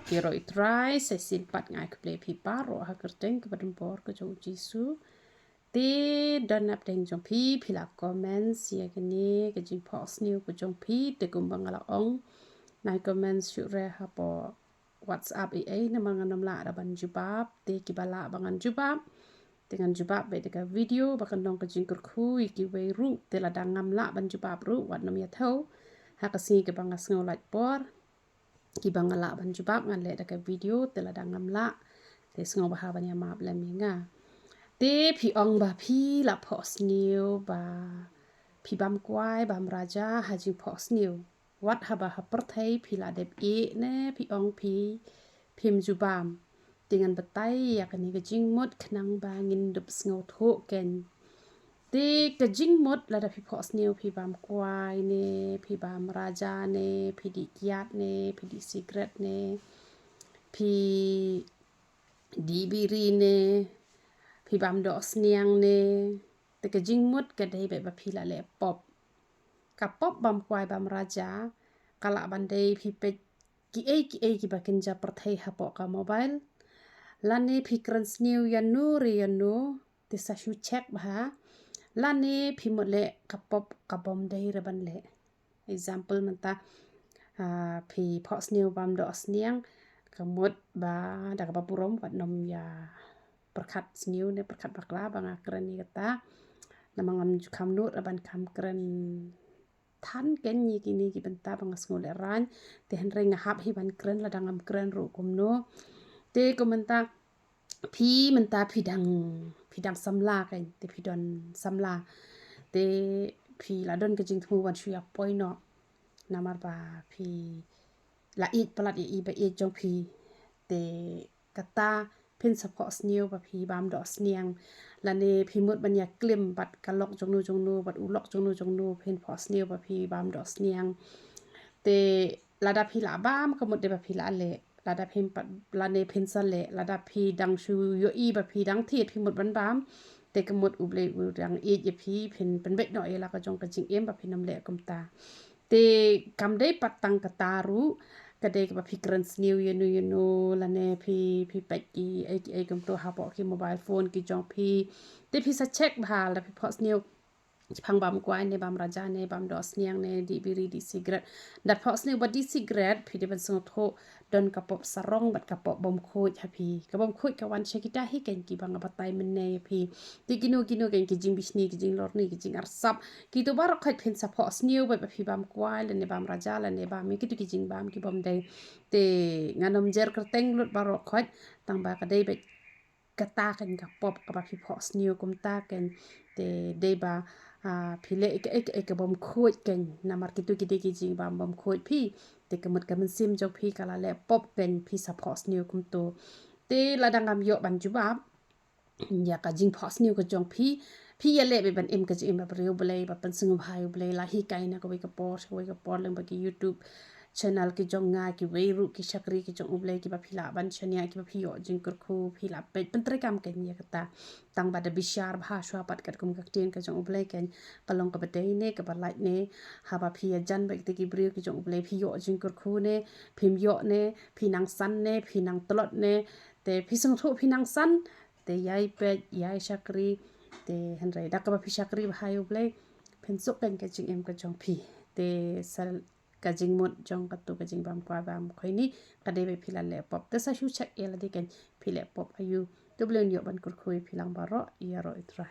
kiro itrai sesin pat ngai ke play paro ha kerteng ke badan bor ke jong jisu ti dan ap deng jong pi la comments ya gini ke jing post new ke jong pi te kumbang ala ong nai comments syure ha po WhatsApp na manganam la da ban jubab te ki bala bangan jubab dengan jubab be de video bakan dong ke jing kurku ki we ru te la dangam la ban jubab ru wat nom ya thau ha ka si ke bangas ngau lait por ki bangala ban jubab ngan le da video te la dangam la te ngau ba ha ban ya map la minga te phi ong ba phi la post new ba phi bam kwai bam raja ha ji post new wat ha ba ha perthai phi la dep ne phi ong phi phim jubam dengan betai ya kan ni jing mot khnang ba ngin dup ngau tho ken te ke jing mot la da phi post new phi bam kwai ne phi bam raja ne phi di kiat ne phi di secret ne phi di biri ne phi bam do sniang ne te ke jing mot ke dei be ba phi la le pop ka pop bam kwai bam raja kala ban dei phi pe ki ki ba kinja perthai ha po ka mobile lani phi krans new yanu ri yanu te sa shu check ba lani phi mot le ka pop ka bom dei re ban le example manta phi post new bam do sniang ka mot ba da ka purom wat nom ya perkhat new ne perkhat bakla banga kren ni kata namangam kam nut ban kam kren than ken ni kini ki benta bangas ngol ran te hen ring hap hi ban kren la dangam kren ru kumno te komenta phi dang samla kan te phi don samla te phi la don ke jing thu wan shu ya poi no namar ba phi la it palat i ba e jong phi te kata pin support new ba phi bam do sniang la ne phi mut ban ya klim bat kalok jong nu bat ulok jong nu pin post new ba phi bam do sniang te la da phi la bam ka mut de ba phi la le la da pin pat la ne pin sa le la da phi dang shu yo i ba phi dang thiet phi mut ban bam te ka mut uble u dang e ye phi pin pen bet no e la ka jong ka jing em ba phi nam le kum ta te kam dei pat tang ka taru ka dei ka phi krans new you la ne phi pet ki ai kum to ha po ki mobile phone ki jong phi te phi sa check bha la phi post new phang bam kwai ne bam raja ne bam dos niang ne di biri di cigarette dat post new ba di cigarette phi de ban song tho don ka pop sarong bat ka pop bom khoi ha phi ka bom khoi ka wan shekita hi ken ki bang batai men ne phi ti kinu ken ki jing bisni ki jing lor ni ki jing arsap ki to bar khoi phin sa post new ba phi bam kwai le ne bam raja le ne bam mi ki tu ki jing bam ki bom dei te nganom jer kerteng lut bar khoi tang ba ka dei be kata ken ka pop ka ba phi post new kum ta ken te dei ba phi le ek bom khoi ken namar ki tu ki de ki jing bam khoi phi te kamut kamen sim jok phi kala le pop pen phi sa post new kum to te la dangam yo ban jubab ya ka jing post new ko jong phi ya le be ban em ka jing ba reu blai ba pan sing bhai blai la hi kai na ko ka por leng ba ki youtube channel ki jong nga ki weiru ki shakri ki jong ublai ki ba phila ban chania ki ba phi yo jing kur khu phila pe pentre kam ken ya kata tang ba da bishar bha shwa pat kat kum ka tin ka jong ublai ken kalong ka ba dei ne ka ba light ne ha ba phi ya jan ba ki ki bri ki jong ublai phi yo jing kur khu ne phim yo ne phi nang san ne phi nang tlot ne te phi sung tho phi nang san te yai pe yai shakri te han rai da ka ba phi shakri ba hayu ublai phen sok ken ka jing em ka jong phi te sal ka jing mot jong ka tu ka jing bam kwa bam khoi ni ka de be phila le pop te sa shu chak ela de ken phile pop ayu dublen yo ban kur khoi philang baro ya ro itra